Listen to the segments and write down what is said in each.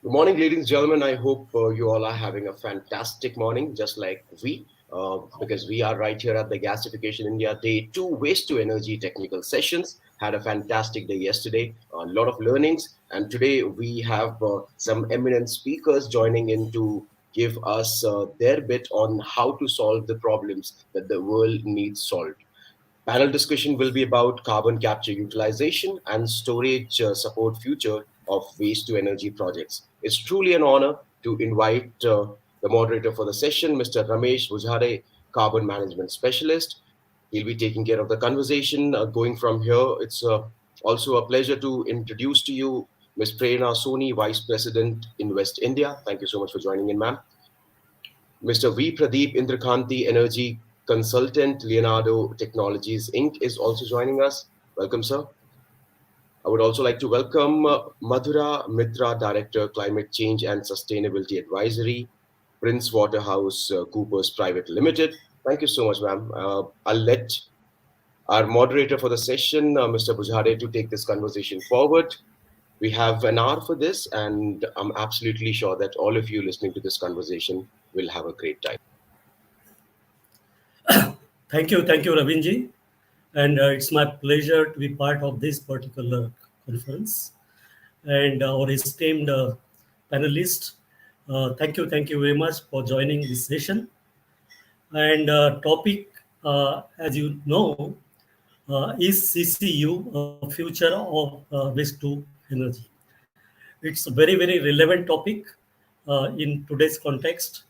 Good morning, ladies and gentlemen. I hope you all are having a fantastic morning, just like because we are right here at the Gasification India Day 2 Waste to Energy technical sessions. Had a fantastic day yesterday, a lot of learnings, and today we have some eminent speakers joining in to give us their bit on how to solve the problems that the world needs solved. Panel discussion will be about carbon capture utilization and storage support future of waste to energy projects. It's truly an honor to invite the moderator for the session, Mr. Ramesh Bujhare, Carbon Management Specialist. He'll be taking care of the conversation going from here. It's also a pleasure to introduce to you Ms. Prerna Soni, Vice President in West India. Thank you so much for joining in, ma'am. Mr. V. Pradeep Indrakhanti, Energy Consultant, Leonardo Technologies Inc., is also joining us. Welcome, sir. I would also like to welcome Madhura Mitra, Director, Climate Change and Sustainability Advisory, Prince Waterhouse Coopers Private Limited. Thank you so much, ma'am. I'll let our moderator for the session, Mr. Bujhare, to take this conversation forward. We have an hour for this, and I'm absolutely sure that all of you listening to this conversation will have a great time. Thank you, Ravinji. And it's my pleasure to be part of this particular conference. And our esteemed panelists, thank you very much for joining this session. And topic, as you know, is CCU, a future of waste to energy. It's a very relevant topic in today's context.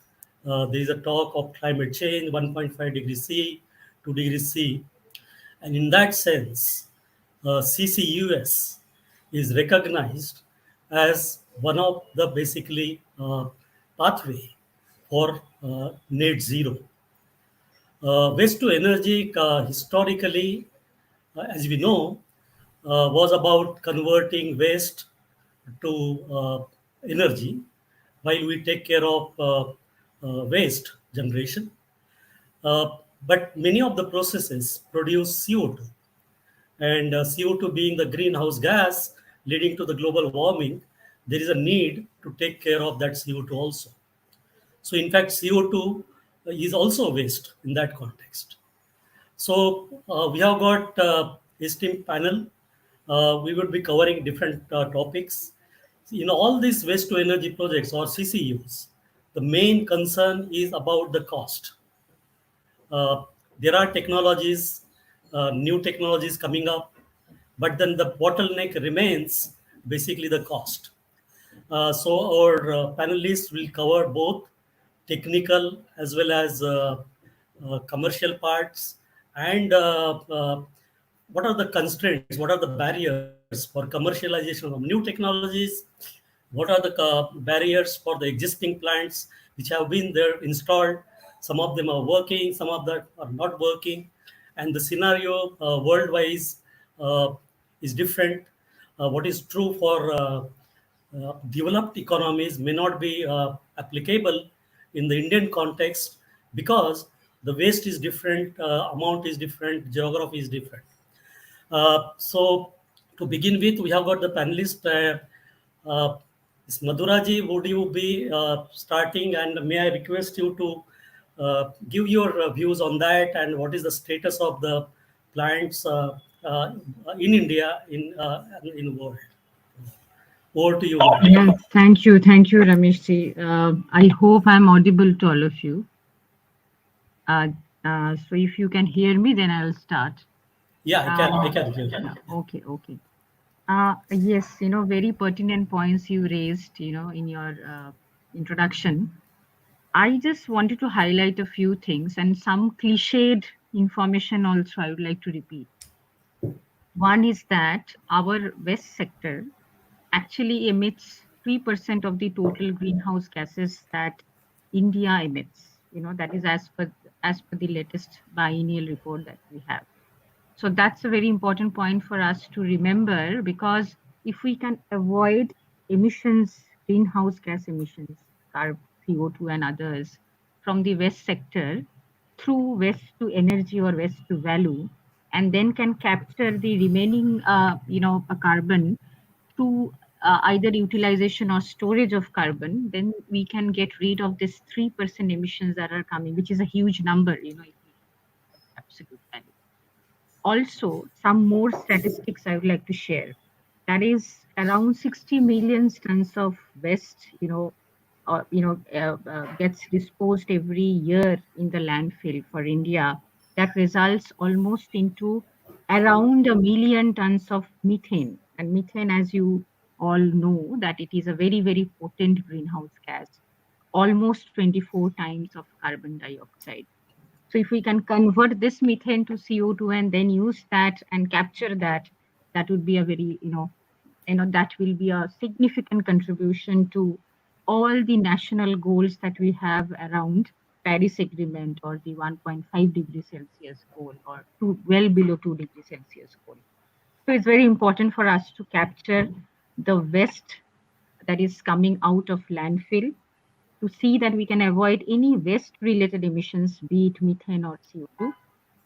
There is a talk of climate change, 1.5 degrees C, 2 degrees C. And in that sense, CCUS is recognized as one of the basically pathway for net zero. Waste to energy historically, as we know, was about converting waste to energy while we take care of waste generation. But many of the processes produce CO2, and CO2 being the greenhouse gas leading to the global warming, there is a need to take care of that CO2 also. So in fact, CO2 is also waste in that context. So we have got esteemed panel. We will be covering different topics. In all these waste to energy projects or CCUs, the main concern is about the cost. There are technologies, new technologies coming up, but then the bottleneck remains basically the cost. So our panelists will cover both technical as well as commercial parts, and what are the constraints, what are the barriers for commercialization of new technologies, what are the barriers for the existing plants which have been there installed. Some of them are working, some of them are not working, and the scenario worldwide is different. What is true for developed economies may not be applicable in the Indian context, because the waste is different, amount is different, geography is different. So to begin with, we have got the panelists. Ms. Madhuraji, would you be starting, and may I request you to give your views on that, and what is the status of the plants in India, in the world? Over to you. Yeah, thank you, Ramesh ji. I hope I'm audible to all of you. So if you can hear me, then I'll start. Yeah, I can hear you. Okay. Yes, very pertinent points you raised, in your introduction. I just wanted to highlight a few things, and some cliched information also I would like to repeat. One is that our waste sector actually emits 3% of the total greenhouse gases that India emits. That is as per the latest biennial report that we have. So that's a very important point for us to remember, because if we can avoid emissions, greenhouse gas emissions, CO2 and others from the waste sector through waste to energy or waste to value, and then can capture the remaining, carbon to either utilization or storage of carbon, then we can get rid of this 3% emissions that are coming, which is a huge number, if we absolute value. Also, some more statistics I would like to share. That is around 60 million tons of waste, gets disposed every year in the landfill for India. That results almost into around a million tons of methane. And methane, as you all know, that it is a very, very potent greenhouse gas, almost 24 times of carbon dioxide. So if we can convert this methane to CO2 and then use that and capture that, that would be a very, that will be a significant contribution to all the national goals that we have around Paris Agreement or the 1.5 degree Celsius goal or well below 2 degree Celsius goal. So it's very important for us to capture the waste that is coming out of landfill to see that we can avoid any waste related emissions, be it methane or CO2.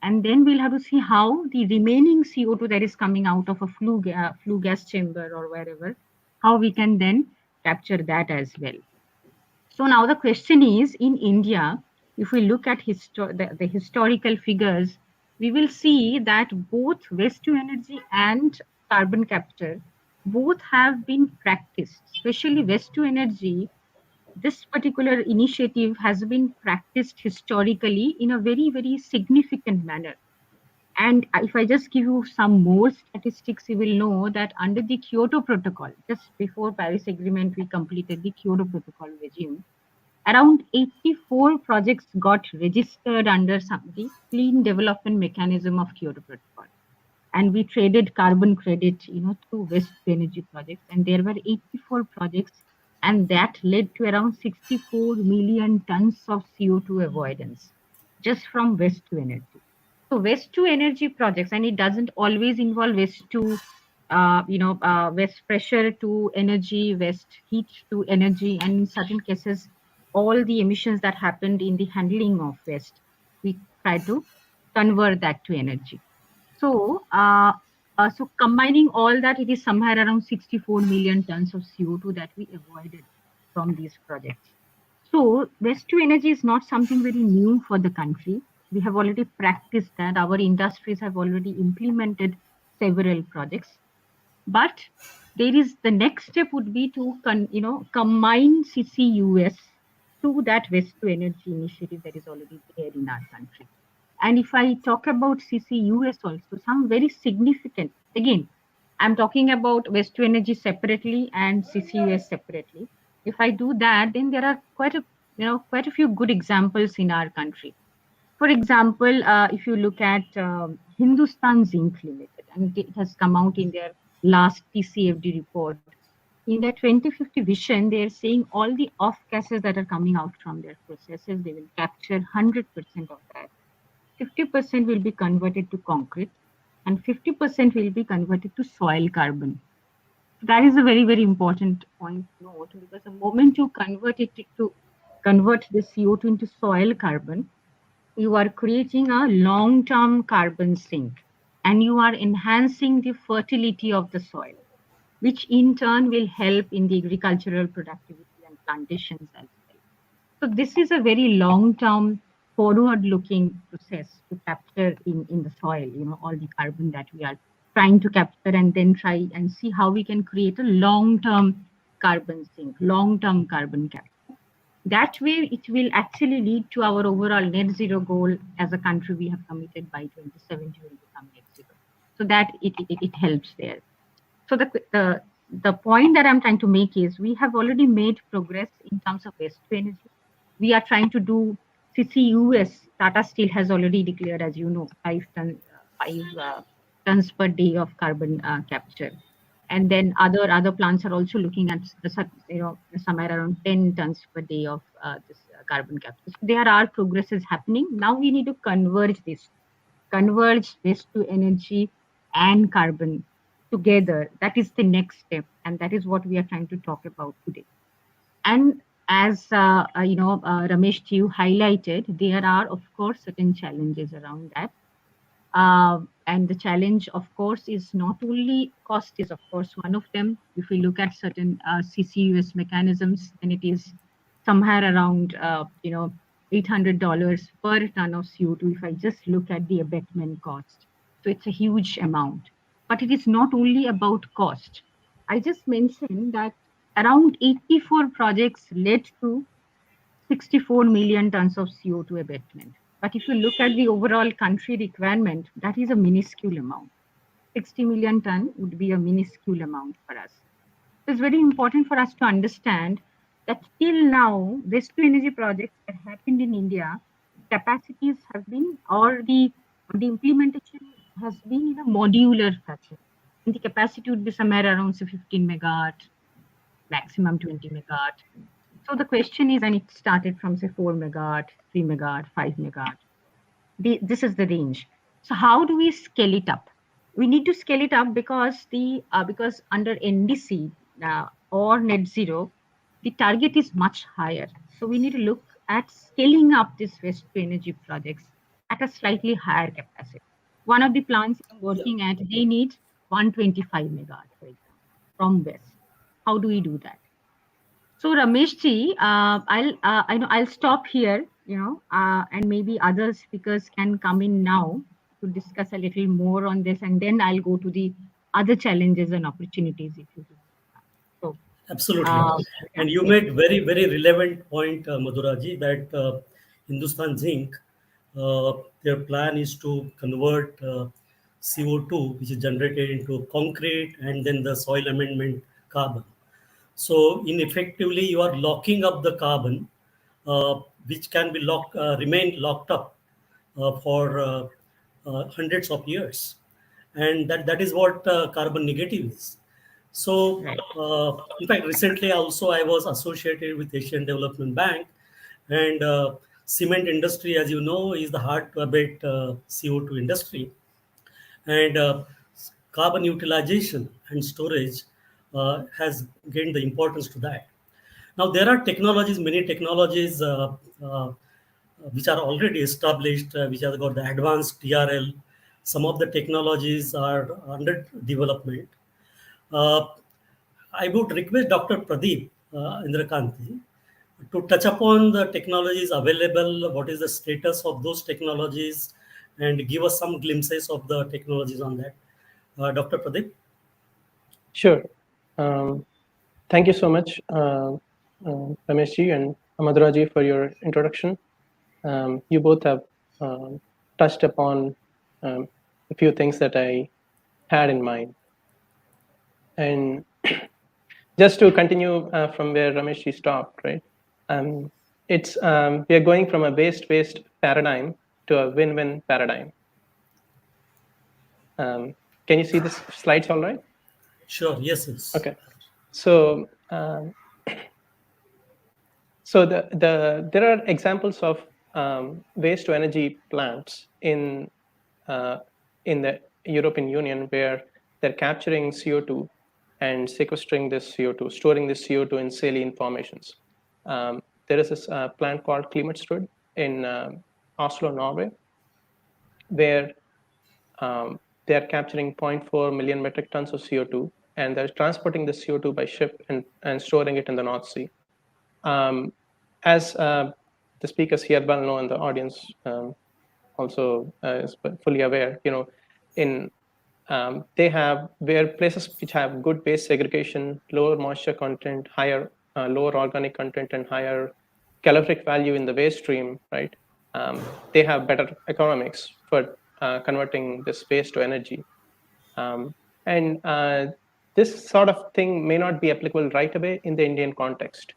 And then we'll have to see how the remaining CO2 that is coming out of a flue gas chamber or wherever, how we can then capture that as well. So now the question is, in India, if we look at the historical figures, we will see that both waste to energy and carbon capture both have been practiced, especially waste to energy. This particular initiative has been practiced historically in a very, very significant manner. And if I just give you some more statistics, you will know that under the Kyoto Protocol, just before Paris Agreement, we completed the Kyoto Protocol regime. Around 84 projects got registered under the Clean Development Mechanism of Kyoto Protocol. And we traded carbon credit, through waste to energy projects. And there were 84 projects, and that led to around 64 million tons of CO2 avoidance just from waste to energy. So waste to energy projects, and it doesn't always involve waste to, waste pressure to energy, waste heat to energy, and in certain cases, all the emissions that happened in the handling of waste, we try to convert that to energy. So combining all that, it is somewhere around 64 million tons of CO2 that we avoided from these projects. So waste to energy is not something very new for the country. We have already practiced that. Our industries have already implemented several projects. But there is the next step would be to combine CCUS to that waste to energy initiative that is already there in our country. And if I talk about CCUS also, some very significant, again, I'm talking about waste to energy separately and CCUS separately. If I do that, then there are quite a few good examples in our country. For example, if you look at Hindustan Zinc Limited, and it has come out in their last TCFD report. In their 2050 vision, they are saying all the off gases that are coming out from their processes, they will capture 100% of that. 50% will be converted to concrete, and 50% will be converted to soil carbon. That is a very, very important point to note, because the moment you convert the CO2 into soil carbon, you are creating a long-term carbon sink, and you are enhancing the fertility of the soil, which in turn will help in the agricultural productivity and plantations as well. So this is a very long-term, forward-looking process to capture in the soil, all the carbon that we are trying to capture, and then try and see how we can create a long-term carbon sink, long-term carbon capture. That way, it will actually lead to our overall net zero goal as a country. We have committed by 2070 will become net zero. So that it helps there. So the point that I'm trying to make is we have already made progress in terms of waste to energy. We are trying to do CCUS. Tata Steel has already declared, as you know, 5 tons per day of carbon capture. And then other plants are also looking at somewhere around 10 tons per day of this carbon capture. So there are progresses happening. Now we need to converge waste to energy and carbon together. That is the next step, and that is what we are trying to talk about today. And as Ramesh, you highlighted, there are of course certain challenges around that. And the challenge, of course, is not only cost is, of course, one of them. If we look at certain CCUS mechanisms, then it is somewhere around, $800 per ton of CO2 if I just look at the abatement cost. So it's a huge amount. But it is not only about cost. I just mentioned that around 84 projects led to 64 million tons of CO2 abatement. But if you look at the overall country requirement, that is a minuscule amount. 60 million ton would be a minuscule amount for us. So it's very important for us to understand that till now, waste to energy projects that happened in India, capacities have been, or the implementation has been in a modular fashion. And the capacity would be somewhere around say 15 megawatt, maximum 20 megawatt. So the question is, and it started from say 4 megawatt, 3 megawatt, 5 megawatt. This is the range. So how do we scale it up? We need to scale it up because because under NDC or net zero, the target is much higher. So we need to look at scaling up these waste to energy projects at a slightly higher capacity. One of the plants I'm working at, they need 125 megawatt, for example, from west. How do we do that? So Rameshji, I'll stop here, and maybe other speakers can come in now to discuss a little more on this, and then I'll go to the other challenges and opportunities if you do. So, Absolutely. yeah, And you yeah, made very, very relevant point, Madhuraji, that Hindustan Zinc, their plan is to convert CO2, which is generated into concrete and then the soil amendment carbon. So, in effectively, you are locking up the carbon, which can be remain locked up for hundreds of years, and that is what carbon negative is. So, right. in fact, recently also I was associated with Asian Development Bank, and cement industry, as you know, is the hard to abate CO2 industry, and carbon utilization and storage has gained the importance to that. Now, there are technologies, many technologies which are already established, which have got the advanced TRL. Some of the technologies are under development. Uh, I would request Dr. Pradeep Indrakanti to touch upon the technologies available, what is the status of those technologies, and give us some glimpses of the technologies on that. Dr. Pradeep? Sure. Thank you so much, Rameshji and Madhuraji, for your introduction. You both have touched upon a few things that I had in mind. And just to continue from where Rameshji stopped, right? We are going from a waste paradigm to a win-win paradigm. Can you see the slides all right? Sure, yes, yes. Okay. So, there are examples of waste to energy plants in the European Union where they're capturing CO2 and sequestering this CO2, storing this CO2 in saline formations. There is this plant called Klimatsrud in Oslo, Norway, where they are capturing zero point 0.4 million metric tons of CO2, and they're transporting the CO2 by ship and storing it in the North Sea. As the speakers here well know, and the audience also is fully aware, in they have where places which have good waste segregation, lower moisture content, higher lower organic content, and higher calorific value in the waste stream, right? They have better economics for converting this waste to energy. And this sort of thing may not be applicable right away in the Indian context.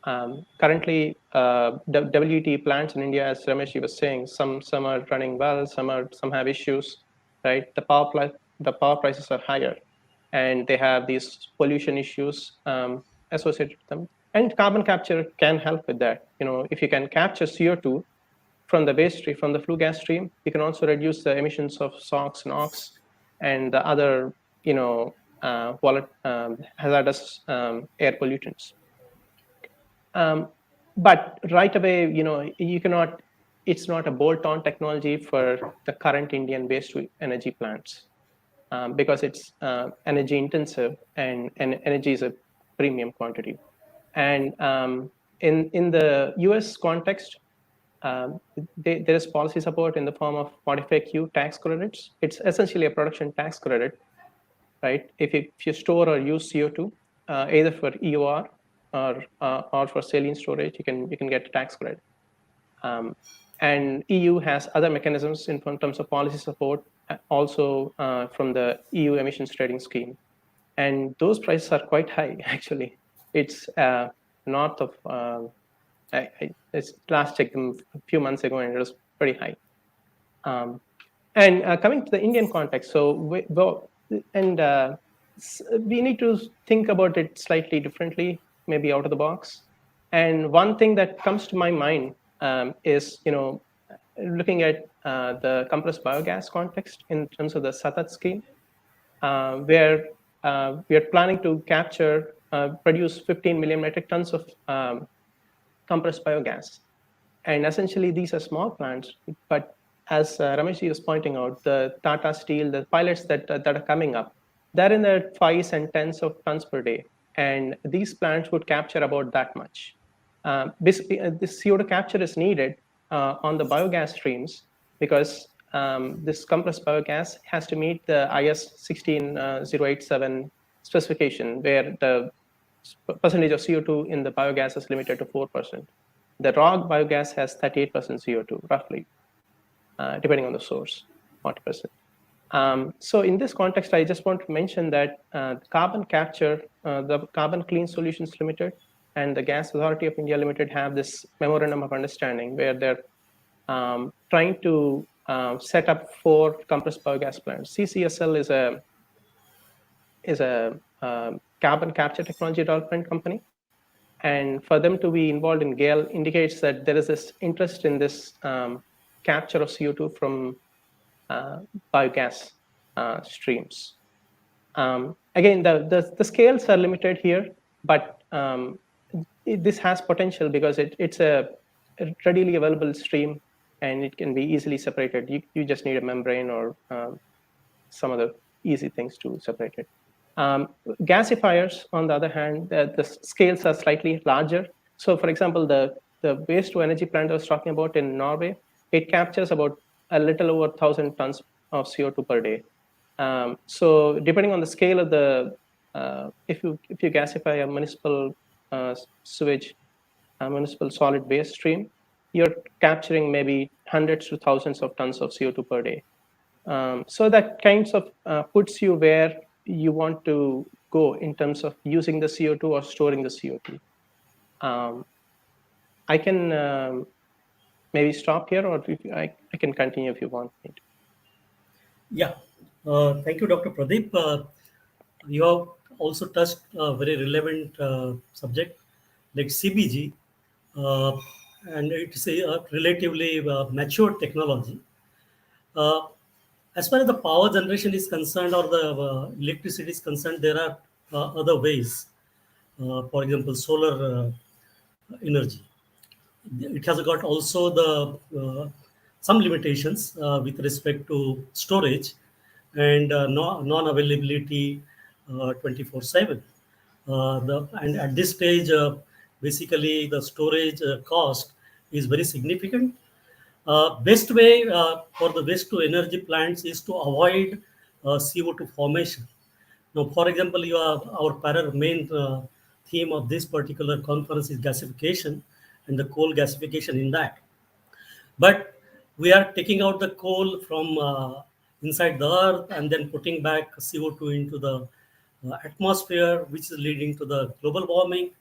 Currently, WT plants in India, as Ramesh was saying, some are running well, some have issues, right? The power prices are higher, and they have these pollution issues associated with them. And carbon capture can help with that. If you can capture CO2 from the waste stream, from the flue gas stream, you can also reduce the emissions of SOx, NOx, and the other, hazardous air pollutants. But right away, you cannot it's not a bolt-on technology for the current Indian waste-to-energy plants because it's energy intensive and energy is a premium quantity. And in the US context, there is policy support in the form of 45Q tax credits. It's essentially a production tax credit, right? If you store or use CO2, either for EOR or for saline storage, you can get a tax credit. And EU has other mechanisms in terms of policy support, also from the EU emissions trading scheme. And those prices are quite high, actually. It's north of, I last checked them a few months ago, and it was pretty high. And coming to the Indian context, so we need to think about it slightly differently, maybe out of the box. And one thing that comes to my mind is, looking at the compressed biogas context in terms of the SATAT scheme, where we are planning to produce 15 million metric tons of compressed biogas. And essentially, these are small plants, but as Rameshji was pointing out, the Tata Steel, the pilots that are coming up, they're in the 5s and 10s of tons per day. And these plants would capture about that much. Basically, this CO2 capture is needed on the biogas streams because this compressed biogas has to meet the IS 16087 specification, where the percentage of CO2 in the biogas is limited to 4%. The raw biogas has 38% CO2, roughly, depending on the source, 40%. So in this context, I just want to mention that carbon capture, the Carbon Clean Solutions Limited and the Gas Authority of India Limited have this memorandum of understanding where they're trying to set up 4 compressed biogas plants. CCSL is a carbon capture technology development company. And for them to be involved in GALE indicates that there is this interest in this capture of CO2 from biogas streams. Again, the scales are limited here, but this has potential because it's a readily available stream and it can be easily separated. You just need a membrane or some other easy things to separate it. Gasifiers, on the other hand, the scales are slightly larger. So, for example, the waste-to-energy plant I was talking about in Norway, it captures about a little over 1,000 tons of CO2 per day. So, depending on the scale of the, if you gasify a municipal sewage, a municipal solid waste stream, you're capturing maybe hundreds to thousands of tons of CO2 per day. So that kinds of puts you where you want to go in terms of using the CO2 or storing the CO2. I can maybe stop here, or I can continue if you want me to. Yeah, thank you, Dr. Pradeep. You have also touched a very relevant subject like CBG, and it's a relatively mature technology. As far as the power generation is concerned or the electricity is concerned, there are other ways. For example, solar energy. It has got also the some limitations with respect to storage and non-availability 24/7. And at this stage, basically the storage cost is very significant. Best way for the waste to energy plants is to avoid CO2 formation. Now, for example, our main theme of this particular conference is gasification and the coal gasification in that. But we are taking out the coal from inside the earth and then putting back CO2 into the atmosphere, which is leading to the global warming.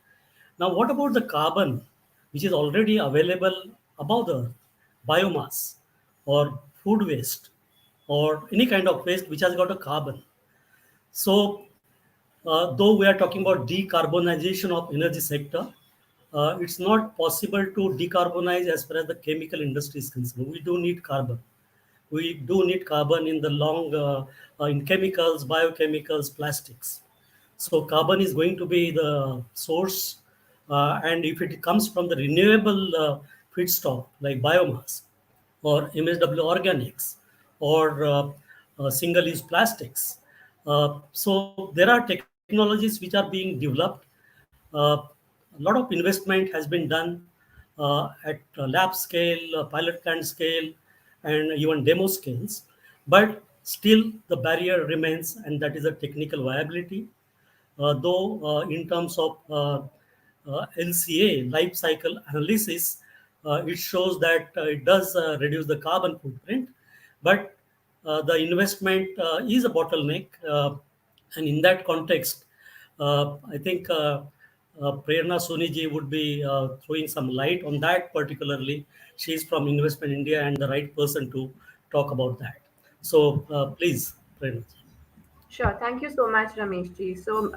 Now, what about the carbon, which is already available above the earth? Biomass or food waste or any kind of waste which has got a carbon. So, though we are talking about decarbonization of energy sector, it's not possible to decarbonize as far as the chemical industry is concerned. We do need carbon. We do need carbon in the in chemicals, biochemicals, plastics. So carbon is going to be the source, and if it comes from the renewable feedstock like biomass, or MSW organics or single-use plastics. So there are technologies which are being developed. Uh, a lot of investment has been done at lab scale, pilot plant scale, and even demo scales. But still, the barrier remains, and that is the technical viability. Though in terms of LCA, life cycle analysis, it shows that it does reduce the carbon footprint, but the investment is a bottleneck. And in that context, I think Prerna Soniji would be throwing some light on that particularly. She's from Investment India and the right person to talk about that. So please, Prerna. Sure. Thank you so much, Rameshji. So,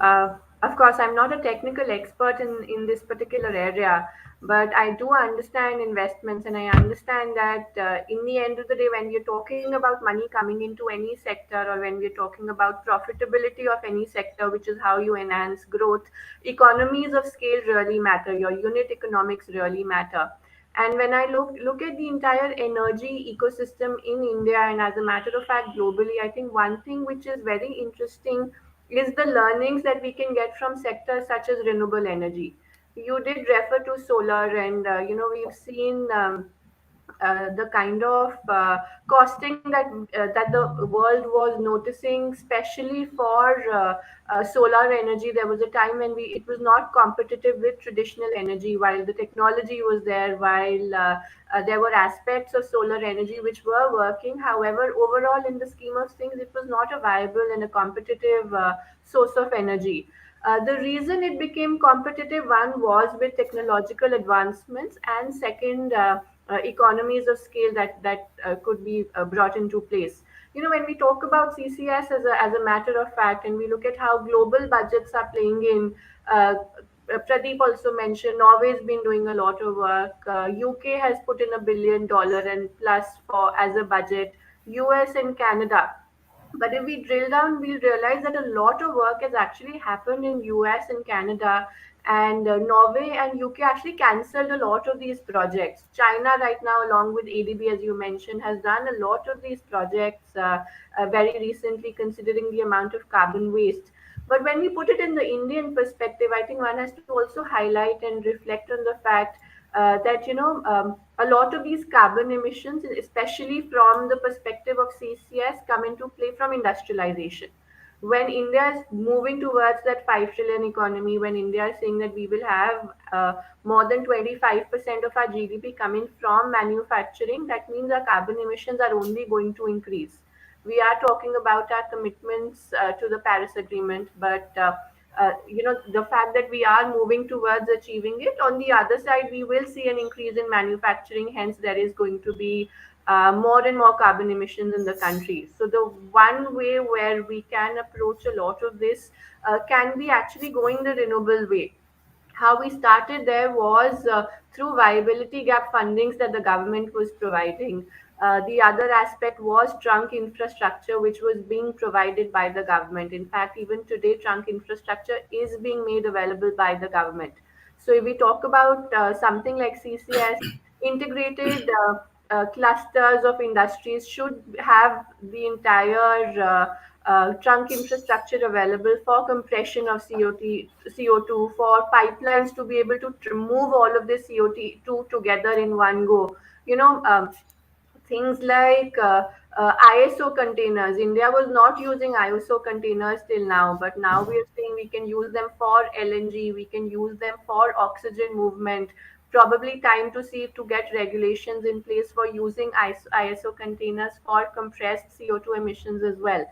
of course, I'm not a technical expert in this particular area, but I do understand investments, and I understand that in the end of the day, when we're talking about money coming into any sector, or when we're talking about profitability of any sector, which is how you enhance growth, economies of scale really matter. Your unit economics really matter. And when I look at the entire energy ecosystem in India, and as a matter of fact, globally, I think one thing which is very interesting is the learnings that we can get from sectors such as renewable energy. You did refer to solar, and we've seen. The kind of costing that the world was noticing, especially for solar energy. There was a time when we it was not competitive with traditional energy, while the technology was there, while there were aspects of solar energy which were working. However, overall, in the scheme of things, it was not a viable and a competitive source of energy. The reason it became competitive, one was with technological advancements, and second, economies of scale that could be brought into place. When we talk about CCS as a matter of fact, and we look at how global budgets are playing in, Pradeep also mentioned Norway's been doing a lot of work. UK has put in $1 billion and plus for as a budget. US and Canada, but if we drill down, we'll realize that a lot of work has actually happened in US and Canada, and Norway and UK actually cancelled a lot of these projects. China right now, along with ADB, as you mentioned, has done a lot of these projects very recently, considering the amount of carbon waste. But when we put it in the Indian perspective, I think one has to also highlight and reflect on the fact that a lot of these carbon emissions, especially from the perspective of CCS, come into play from industrialization. When India is moving towards that 5 trillion economy, when India is saying that we will have more than 25% of our GDP coming from manufacturing, that means our carbon emissions are only going to increase. We are talking about our commitments to the Paris Agreement, but the fact that we are moving towards achieving it, on the other side we will see an increase in manufacturing, hence there is going to be more and more carbon emissions in the country. So the one way where we can approach a lot of this can be actually going the renewable way. How we started there was through viability gap fundings that the government was providing. The other aspect was trunk infrastructure, which was being provided by the government. In fact, even today, trunk infrastructure is being made available by the government. So, if we talk about something like CCS, integrated clusters of industries should have the entire trunk infrastructure available for compression of CO2, for pipelines to be able to move all of this CO2 together in one go. Things like ISO containers. India was not using ISO containers till now, but now we are saying we can use them for LNG, we can use them for oxygen movement. Probably time to see to get regulations in place for using ISO containers for compressed CO2 emissions as well.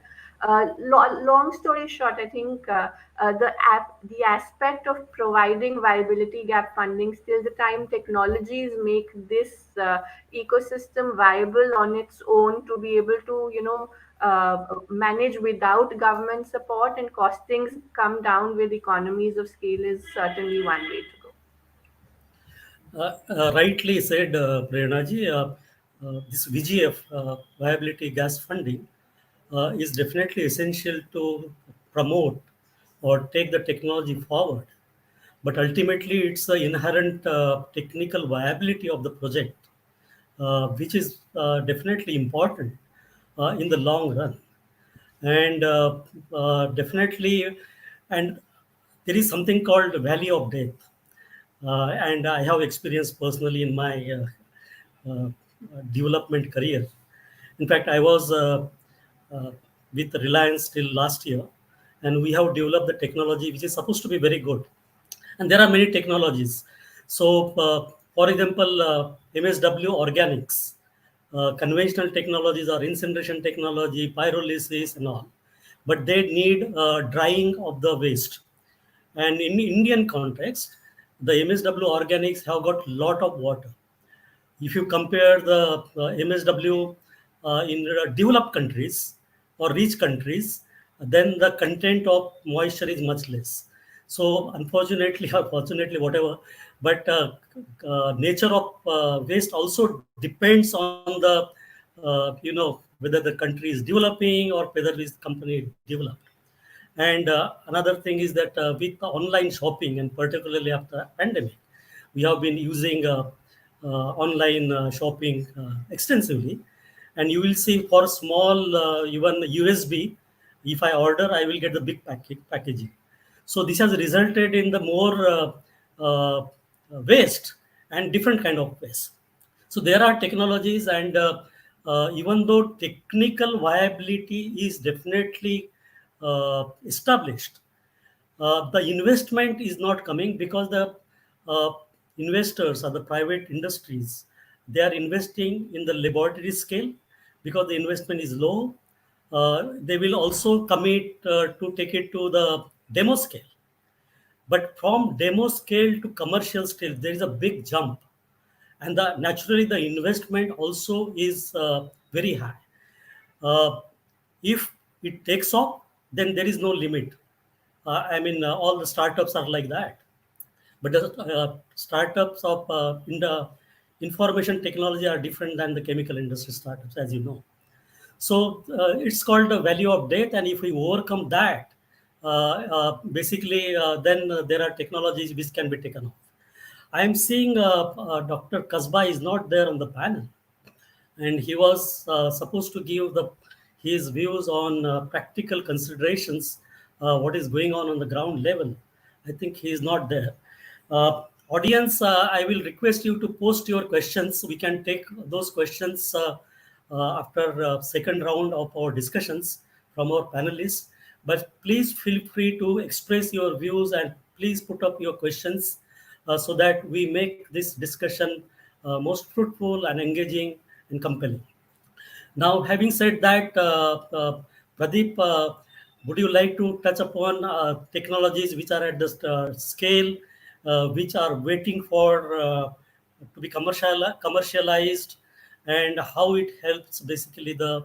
Long story short, I think the aspect of providing viability gap funding, till the time technologies make this ecosystem viable on its own to be able to manage without government support and costings come down with economies of scale, is certainly one way to go. Rightly said, Prernaji. This VGF, viability gas funding, is definitely essential to promote or take the technology forward. But ultimately, it's the inherent technical viability of the project which is definitely important in the long run. And definitely, and there is something called valley of death. And I have experienced personally in my development career. In fact, I was uh, with Reliance till last year, and we have developed the technology which is supposed to be very good. And there are many technologies. So, for example, MSW organics, conventional technologies are incineration technology, pyrolysis, and all, but they need drying of the waste. And in Indian context, the MSW organics have got lot of water. If you compare the MSW in developed countries or rich countries, then the content of moisture is much less. So unfortunately or fortunately, whatever, but nature of waste also depends on the whether the country is developing or whether this company developed. And another thing is that with the online shopping, and particularly after pandemic, we have been using online shopping extensively. And you will see for small, even USB, if I order, I will get the big packaging. So this has resulted in the more waste and different kind of waste. So there are technologies, and even though technical viability is definitely established, the investment is not coming because the uh, investors or the private industries, they are investing in the laboratory scale because the investment is low. They will also commit to take it to the demo scale, but from demo scale to commercial scale there is a big jump, and naturally the investment also is very high. uh, if it takes off, then there is no limit. I mean, all the startups are like that. But the startups of in the information technology are different than the chemical industry startups, as you know. So it's called the value of death, and if we overcome that, basically, then there are technologies which can be taken off. I am seeing Dr. Kasba is not there on the panel, and he was supposed to give his views on practical considerations, what is going on the ground level. I think he is not there. Audience, I will request you to post your questions. We can take those questions after second round of our discussions from our panelists. But please feel free to express your views, and please put up your questions so that we make this discussion most fruitful and engaging and compelling. Now, having said that, Pradeep, would you like to touch upon technologies which are at the scale, which are waiting for to be commercialized, and how it helps basically the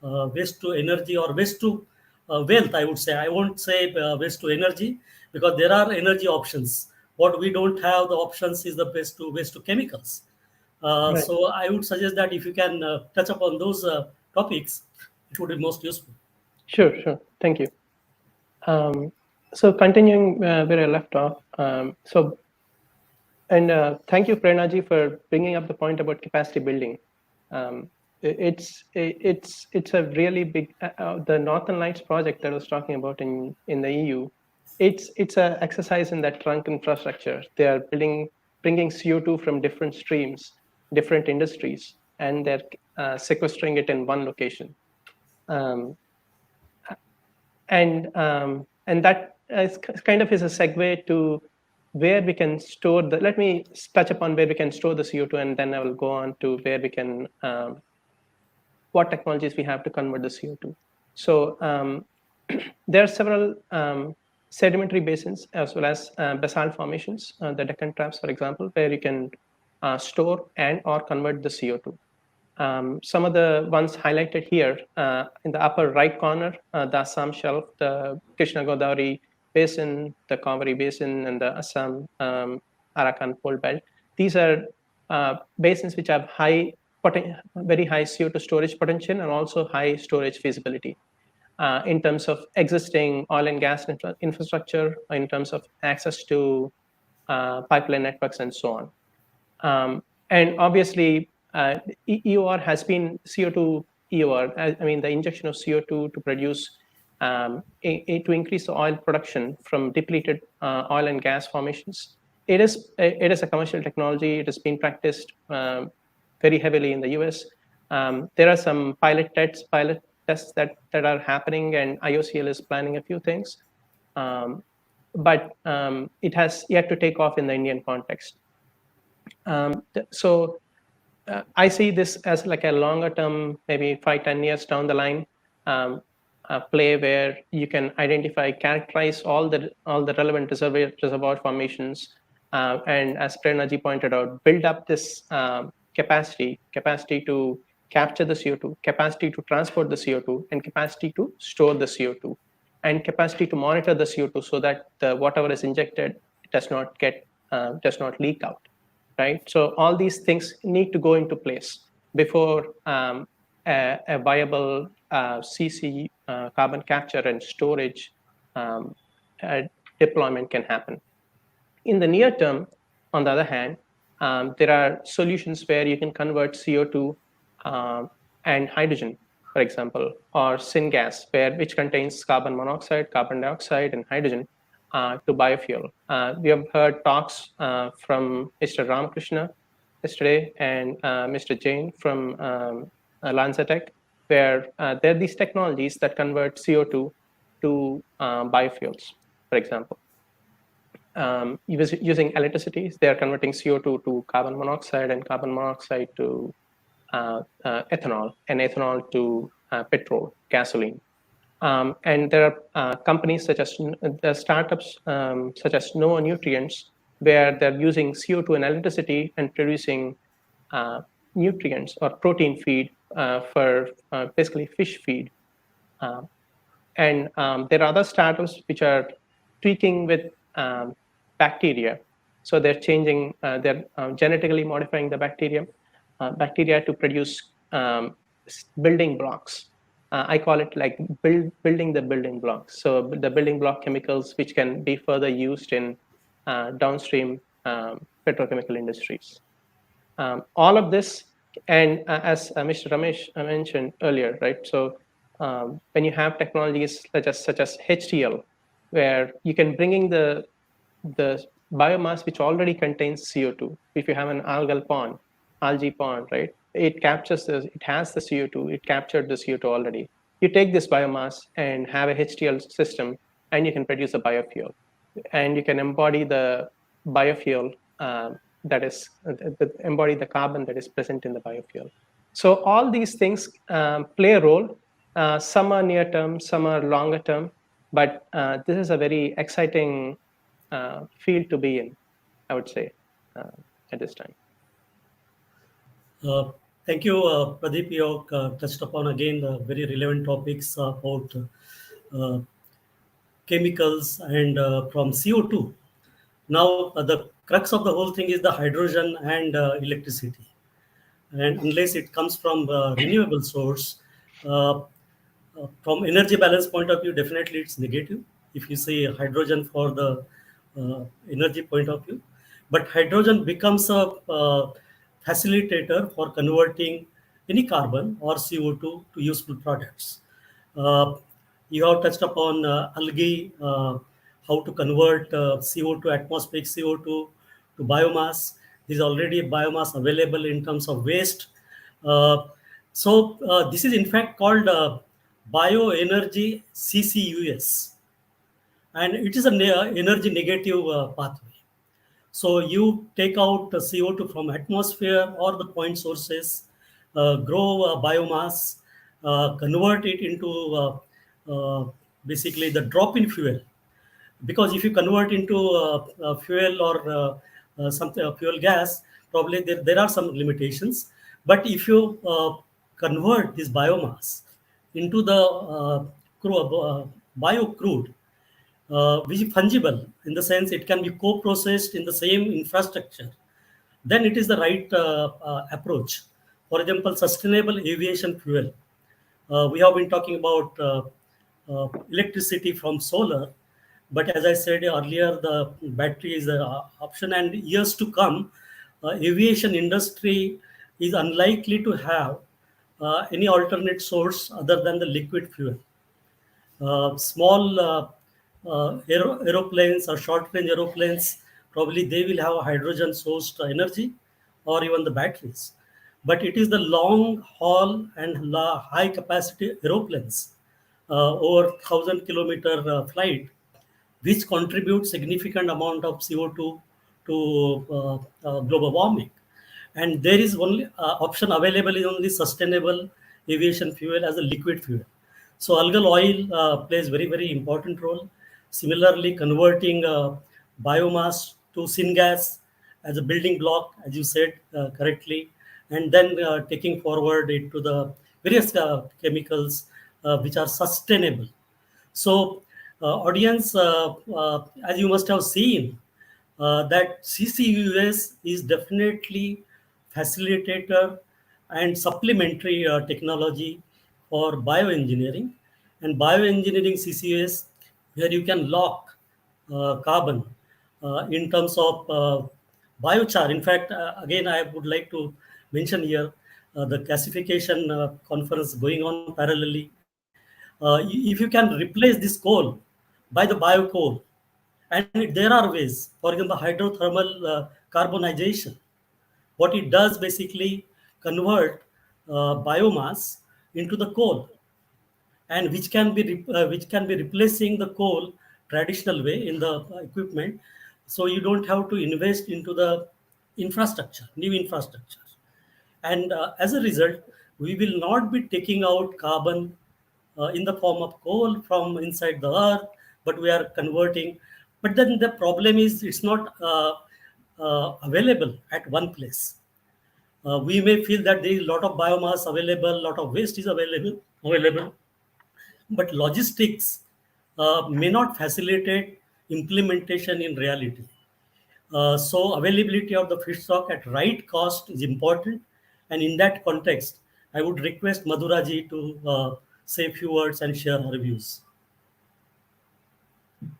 waste to energy or waste to wealth? I would say, I won't say waste to energy, because there are energy options. What we don't have the options is the waste to chemicals. Right. So I would suggest that if you can touch upon those topics, it would be most useful. Sure, sure. Thank you. So continuing where I left off, thank you, Prernaji, for bringing up the point about capacity building. It's a really big the Northern Lights project that I was talking about in the EU. It's an exercise in that trunk infrastructure. They are bringing CO2 from different streams, different industries, and they're sequestering it in one location. And that is kind of is a segue to where we can store the. Let me touch upon where we can store the CO2, and then I will go on to where we can what technologies we have to convert the CO2. So there are several sedimentary basins as well as basalt formations, the Deccan Traps, for example, where you can store and or convert the CO2. Some of the ones highlighted here in the upper right corner, the Assam Shelf, the Krishna Godavari Basin, the Kaveri Basin, and the Assam Arakan Fold Belt. These are basins which have very high CO2 storage potential and also high storage feasibility in terms of existing oil and gas infrastructure, in terms of access to pipeline networks, and so on. And obviously, EOR has been CO2 EOR. I mean, the injection of CO2 to produce to increase the oil production from depleted oil and gas formations. It is a commercial technology. It has been practiced very heavily in the US. There are some pilot tests that are happening, and IOCL is planning a few things. But it has yet to take off in the Indian context. So I see this as like a longer term, maybe 5-10 years down the line, a play where you can identify, characterize all the relevant reservoir formations, and as Prernaji pointed out, build up this capacity to capture the CO2, capacity to transport the CO2, and capacity to store the CO2, and capacity to monitor the CO2 so that the whatever is injected does not leak out. Right. So all these things need to go into place before a viable CC carbon capture and storage deployment can happen. In the near term, on the other hand, there are solutions where you can convert CO2 and hydrogen, for example, or syngas, which contains carbon monoxide, carbon dioxide, and hydrogen, to biofuel. We have heard talks from Mr. Ramakrishna yesterday and Mr. Jain from Lancetech, where there are these technologies that convert CO2 to biofuels, for example. Using electricity, they are converting CO2 to carbon monoxide and carbon monoxide to ethanol, and ethanol to petrol, gasoline. And there are companies such as the startups such as Nova Nutrients, where they're using CO2 and electricity and producing nutrients or protein feed for basically fish feed. And there are other startups which are tweaking with bacteria. So they're changing, they're genetically modifying the bacteria to produce building blocks. I call it like building the building blocks. So the building block chemicals, which can be further used in downstream petrochemical industries. All of this, and as Mr. Ramesh mentioned earlier, right? So when you have technologies such as HTL, where you can bring in the biomass which already contains CO2. If you have an algae pond, right? It captures it has the CO2, it captured the CO2 already. You take this biomass and have a HTL system, and you can produce a biofuel. And you can embody the biofuel embody the carbon that is present in the biofuel. So all these things play a role. Some are near term, some are longer term, but this is a very exciting field to be in, I would say, at this time. Thank you, Pradeep. You touched upon again very relevant topics about chemicals and from CO2. Now, the crux of the whole thing is the hydrogen and electricity. And unless it comes from renewable source, from energy balance point of view, definitely it's negative. If you say hydrogen for the energy point of view, but hydrogen becomes a facilitator for converting any carbon or CO2 to useful products. You have touched upon algae, how to convert CO2, atmospheric CO2 to biomass. There's already biomass available in terms of waste. So this is in fact called bioenergy CCUS, and it is an energy negative pathway. So you take out CO2 from atmosphere or the point sources, grow biomass, convert it into basically the drop-in fuel. Because if you convert into fuel or something fuel gas, probably there are some limitations. But if you convert this biomass into the bio crude, which is fungible in the sense it can be co-processed in the same infrastructure, then it is the right approach. For example, sustainable aviation fuel. We have been talking about electricity from solar, but as I said earlier, the battery is an option, and years to come, aviation industry is unlikely to have any alternate source other than the liquid fuel. Small aeroplanes or short range aeroplanes, probably they will have hydrogen sourced energy or even the batteries. But it is the long haul and high capacity aeroplanes, over 1,000 kilometer flight, which contribute significant amount of CO2 to global warming. And there is only option available is only sustainable aviation fuel as a liquid fuel. So algal oil plays very important role. Similarly, converting biomass to syngas as a building block, as you said correctly, and then taking forward it to the various chemicals which are sustainable. So, audience, as you must have seen, that CCUS is definitely facilitator and supplementary technology for bioengineering. And bioengineering CCUS, where you can lock carbon in terms of biochar. In fact, again, I would like to mention here the gasification conference going on parallelly. If you can replace this coal by the biocoal, and there are ways, for example, hydrothermal carbonization. What it does basically convert biomass into the coal, and which can be replacing the coal traditional way in the equipment. So you don't have to invest into the infrastructure, new infrastructure. And as a result, we will not be taking out carbon in the form of coal from inside the earth, but we are converting. But then the problem is it's not available at one place. We may feel that there is a lot of biomass available, a lot of waste is available, but logistics may not facilitate implementation in reality. So availability of the feedstock at right cost is important. And in that context, I would request Madhuraji to say a few words and share her views.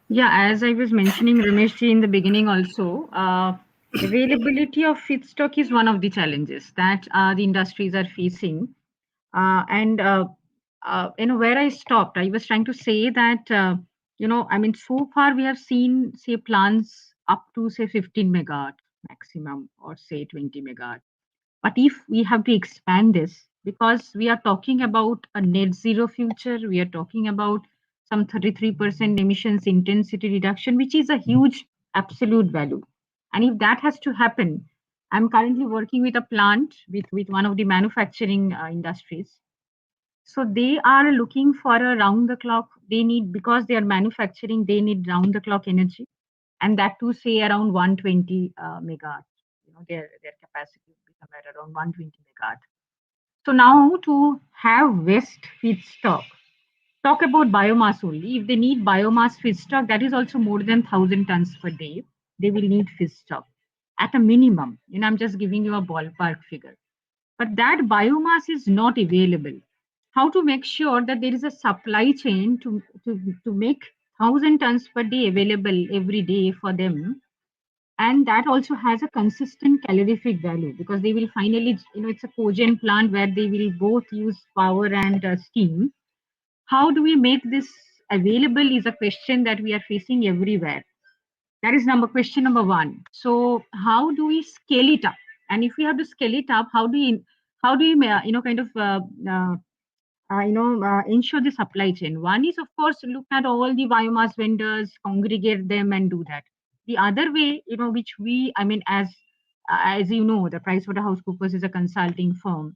Yeah, as I was mentioning, Rameshji, in the beginning also, availability of feedstock is one of the challenges that the industries are facing. And where I stopped, I was trying to say that I mean, so far we have seen, say, plants up to say 15 megawatt maximum, or say 20 megawatt. But if we have to expand this, because we are talking about a net zero future, we are talking about some 33% emissions intensity reduction, which is a huge absolute value. And if that has to happen, I'm currently working with a plant with one of the manufacturing industries. So they are looking for a round the clock. They need, because they are manufacturing, they need round the clock energy, and that too say around 120 megawatt. Their capacity will be somewhere around 120 megawatt. So now to have waste feedstock, talk about biomass only. If they need biomass feedstock, that is also more than 1,000 tons per day. They will need feedstock at a minimum. I'm just giving you a ballpark figure. But that biomass is not available. How to make sure that there is a supply chain to make 1,000 tons per day available every day for them, and that also has a consistent calorific value, because they will finally, it's a cogen plant where they will both use power and steam. How do we make this available is a question that we are facing everywhere. That is question number one. So how do we scale it up? And if we have to scale it up, how do you kind of ensure the supply chain? One is, of course, look at all the biomass vendors, congregate them, and do that. The other way, which we, I mean, as you know, the PricewaterhouseCoopers is a consulting firm,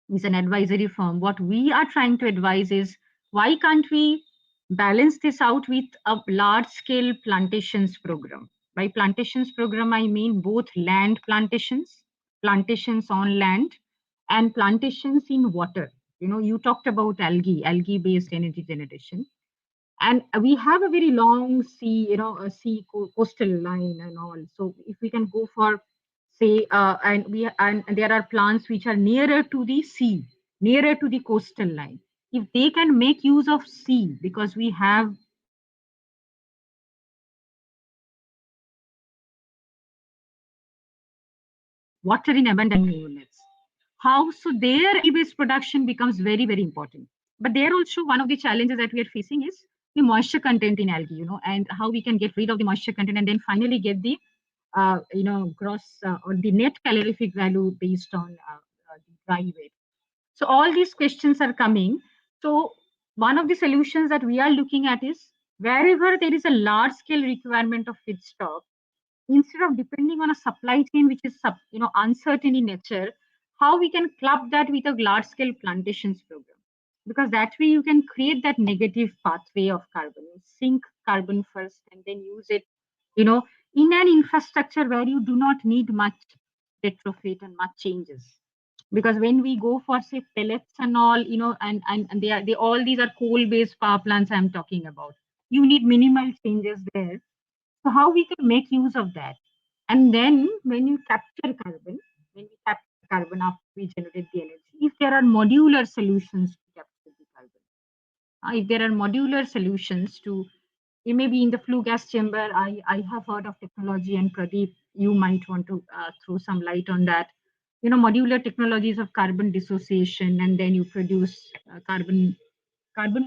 is an advisory firm. What we are trying to advise is, why can't we balance this out with a large scale plantations program? By plantations program, I mean both land plantations, plantations on land, and plantations in water. You talked about algae based energy generation. And we have a very long sea, a coastal line and all. So if we can go for, say, and there are plants which are nearer to the sea, nearer to the coastal line. If they can make use of sea, because we have water in abundant units. how so their based production becomes very, very important. But there also one of the challenges that we are facing is the moisture content in algae, and how we can get rid of the moisture content and then finally get the gross or the net calorific value based on the dry weight. So all these questions are coming. So one of the solutions that we are looking at is wherever there is a large scale requirement of feedstock, instead of depending on a supply chain which is uncertain in nature, how we can club that with a large scale plantations program, because that way you can create that negative pathway of carbon, sink carbon first and then use it you know in an infrastructure where you do not need much retrofit and much changes. Because when we go for say pellets and all, and they all these are coal based power plants I'm talking about, you need minimal changes there. So how we can make use of that? And then when you capture carbon, when we capture carbon after we generate the energy, if there are modular solutions to capture the carbon, if there are modular solutions to, maybe in the flue gas chamber, I have heard of technology, and Pradeep, you might want to throw some light on that. Modular technologies of carbon dissociation, and then you produce carbon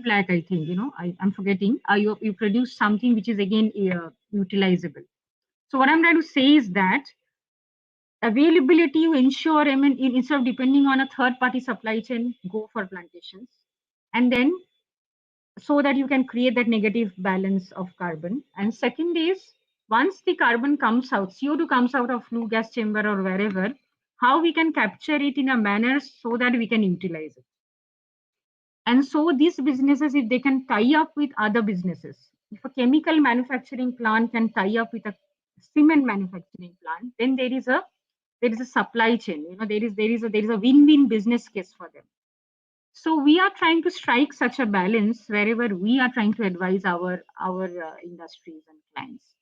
black, I think, I'm forgetting. You produce something which is again utilizable. So what I'm trying to say is that availability you ensure, I mean, instead of depending on a third party supply chain, go for plantations. And then so that you can create that negative balance of carbon. And second is, once the carbon comes out, CO2 comes out of flue gas chamber or wherever, how we can capture it in a manner so that we can utilize it. And so these businesses, if they can tie up with other businesses, if a chemical manufacturing plant can tie up with a cement manufacturing plant, then there is a supply chain. There is a win-win business case for them. So we are trying to strike such a balance wherever we are trying to advise our industries and clients.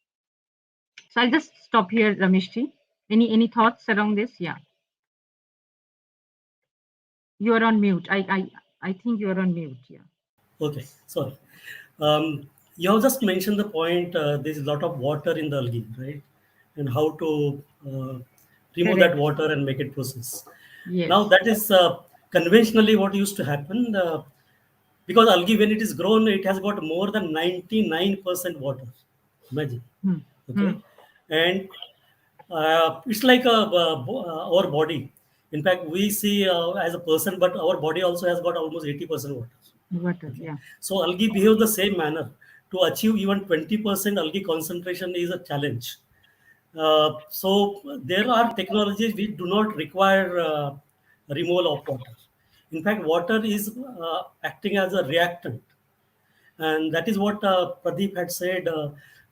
So I'll just stop here, Rameshji. Any thoughts around this? Yeah, you are on mute. I think you are on mute. Yeah. Okay, sorry. You have just mentioned the point. There's a lot of water in the algae, right? And how to remove that Correct. water and make it process. Now, Yes. that is conventionally what used to happen. Because algae, when it is grown, it has got more than 99% water. Imagine. Hmm. Hmm. Okay. And it's like our body. In fact, we see as a person, but our body also has got almost 80% water. Water. Okay. Yeah. So algae behave the same manner. To achieve even 20% algae concentration is a challenge. So there are technologies which do not require removal of water. In fact, water is acting as a reactant, and that is what Pradeep had said.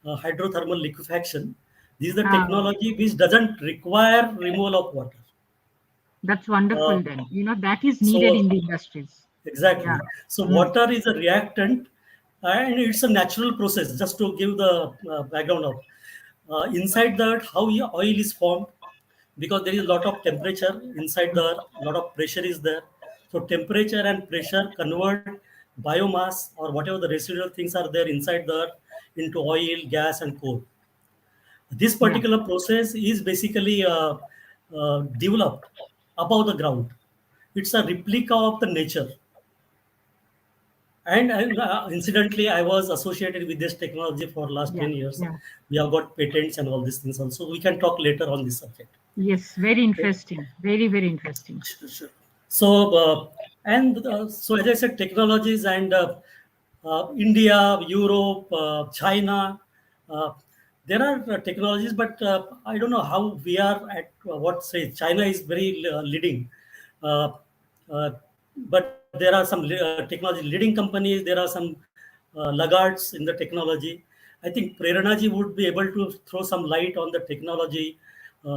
Hydrothermal liquefaction. This is the Ah, technology which doesn't require removal of water. that's Uh, wonderful. Then that is needed so in the industries. Yeah. exactly. So Hmm. water is a reactant, and it's a natural process. Just to give the background of inside that how oil is formed, because there is a lot of temperature inside there, a lot of pressure is there. So temperature and pressure convert biomass or whatever the residual things are there inside there into oil, gas, and coal. This Yeah. particular process is basically developed above the ground. It's a replica of the nature. And incidentally, I was associated with this technology for last Yeah. 10 years. Yeah. We have got patents and all these things also. We can talk later on this subject. Yes. Very interesting. Very, very interesting. Sure, sure. So, so as I said, technologies and India, Europe, China, uh, there are technologies, but I don't know how we are at what stage. China is very leading, uh, uh, but there are some technology leading companies. There are some laggards in the technology. I think Preranaji would be able to throw some light on the technology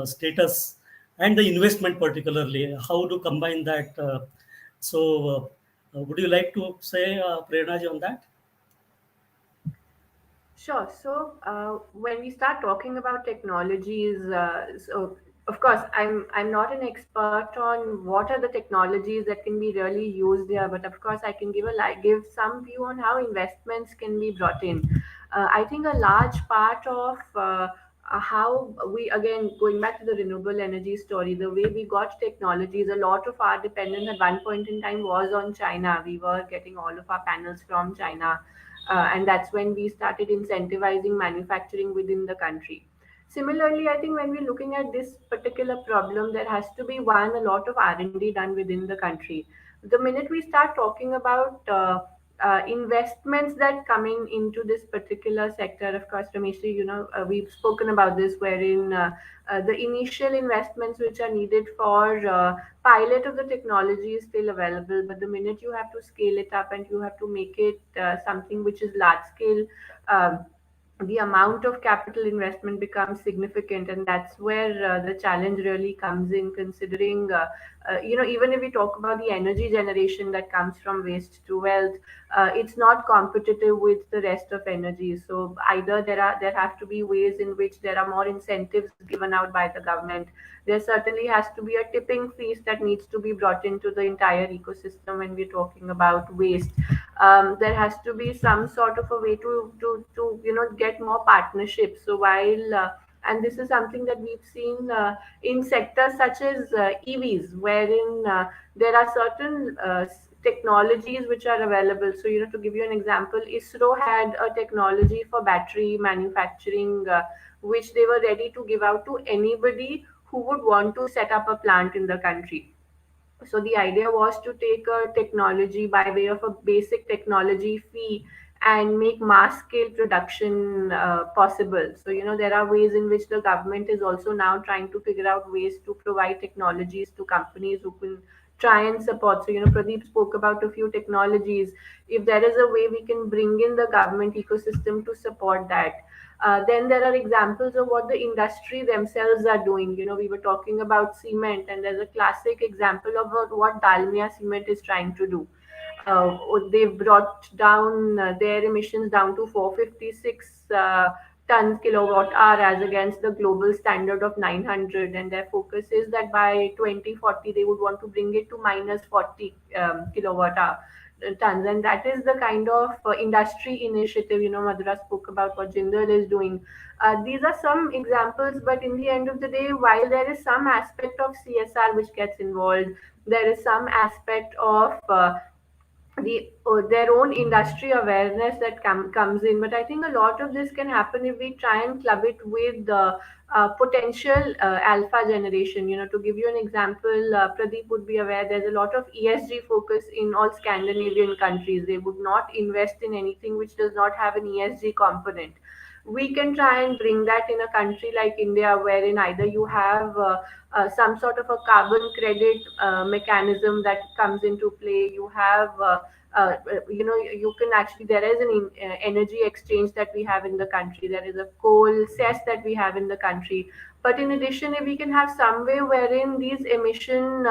status and the investment, particularly how to combine that. Would you like to say, Prernaji, on that? Sure. So when we start talking about technologies, so of course I'm not an expert on what are the technologies that can be really used there, but of course I can give some view on how investments can be brought in. I think a large part of how we, again, going back to the renewable energy story, the way we got technologies, a lot of our dependence at one point in time was on China. We were getting all of our panels from China, and that's when we started incentivizing manufacturing within the country. Similarly, I think when we're looking at this particular problem, there has to be one, a lot of R&D done within the country. The minute we start talking about investments that coming into this particular sector, of course, Ramesh, we've spoken about this, wherein the initial investments which are needed for pilot of the technology is still available, but the minute you have to scale it up and you have to make it something which is large scale, the amount of capital investment becomes significant, and that's where the challenge really comes in, considering even if we talk about the energy generation that comes from waste to wealth, it's not competitive with the rest of energy. So either there have to be ways in which there are more incentives given out by the government. There certainly has to be a tipping fees that needs to be brought into the entire ecosystem when we're talking about waste. There has to be some sort of a way to get more partnerships. So while and this is something that we've seen in sectors such as EVs, wherein there are certain technologies which are available. So, to give you an example, ISRO had a technology for battery manufacturing, which they were ready to give out to anybody who would want to set up a plant in the country. So the idea was to take a technology by way of a basic technology fee and make mass scale production possible. So, there are ways in which the government is also now trying to figure out ways to provide technologies to companies who can try and support. So, Pradeep spoke about a few technologies. If there is a way we can bring in the government ecosystem to support that, then there are examples of what the industry themselves are doing. We were talking about cement, and there's a classic example of what Dalmia Cement is trying to do. They've brought down their emissions down to 456 tons kilowatt hour as against the global standard of 900, and their focus is that by 2040 they would want to bring it to minus 40 kilowatt hour tons. And that is the kind of industry initiative. Madhura spoke about what Jindal is doing. These are some examples, but in the end of the day, while there is some aspect of CSR which gets involved, there is some aspect of their own industry awareness that comes in. But I think a lot of this can happen if we try and club it with the potential alpha generation. To give you an example, Pradeep would be aware there's a lot of ESG focus in all Scandinavian countries. They would not invest in anything which does not have an ESG component. We can try and bring that in a country like India, wherein either you have some sort of a carbon credit mechanism that comes into play. You have, you can actually, there is an energy exchange that we have in the country. There is a coal cess that we have in the country. But in addition, if we can have some way wherein these emission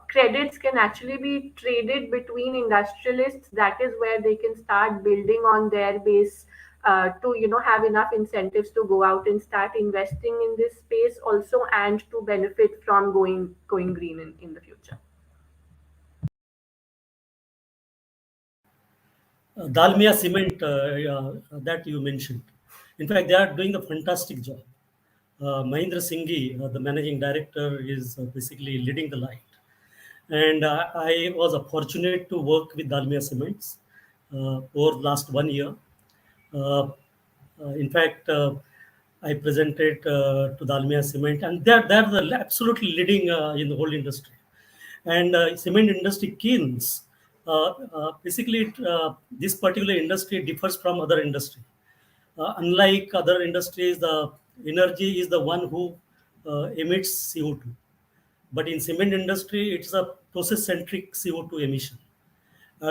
credits can actually be traded between industrialists, that is where they can start building on their base to have enough incentives to go out and start investing in this space also, and to benefit from going green in the future. Dalmia Cement that you mentioned. In fact, they are doing a fantastic job. Mahindra Singhi, the managing director, is basically leading the light. And I was fortunate to work with Dalmia Cements over the last 1 year. In fact, I presented to Dalmia Cement, and they're absolutely leading in the whole industry. And cement industry kilns, basically, this particular industry differs from other industry. Unlike other industries, the energy is the one who emits CO2. But in cement industry, it's a process-centric CO2 emission.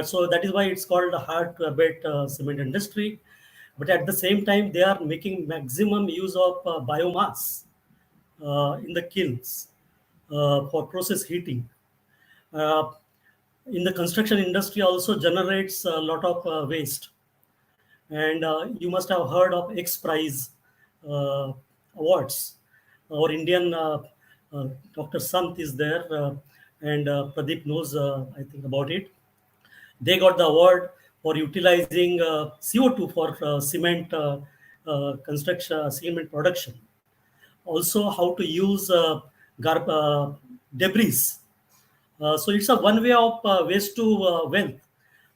So that is why it's called a hard to abate cement industry. But at the same time, they are making maximum use of biomass in the kilns for process heating. Uh, in the construction industry also generates a lot of waste. And you must have heard of X Prize awards. Our Indian Dr. Sant is there, and Pradeep knows, I think, about it. They got the award for utilizing CO2 for cement construction, cement production. Also, how to use debris. So it's a one way of waste to wealth.